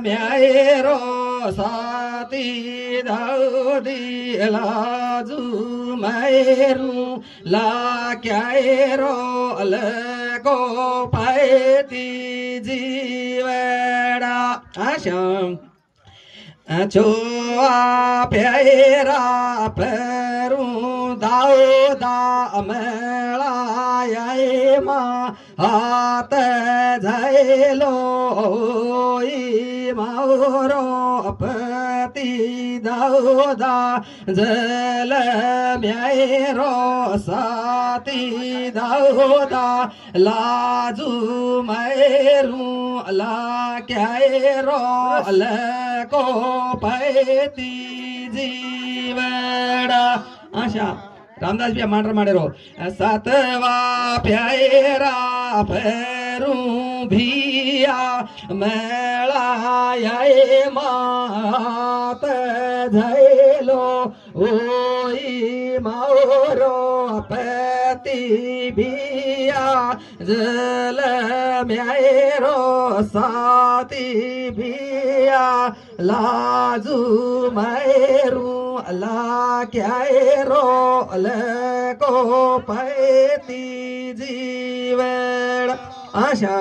म्यारो साती दाउदी लाजु मेरो ला क्यारो लको पाएती जीवड़ा आशम चोआ प्यारा पेरू दाओ दा मेलाए मा हाथ झैलो मारो पति दाऊदा जल म्यारो साती दाऊदा लाजू मैरू ला क्यारो लको पैती जीवड़ा आशा रामदास भी मांडर माडेरो सातवा प्यारा फेरू भिया मेलाए मात झैलो ओई मारो पति भिया जल म्यारो साती भिया लाजू मैरू ला क्यारो लको पैती जीवड़ आशा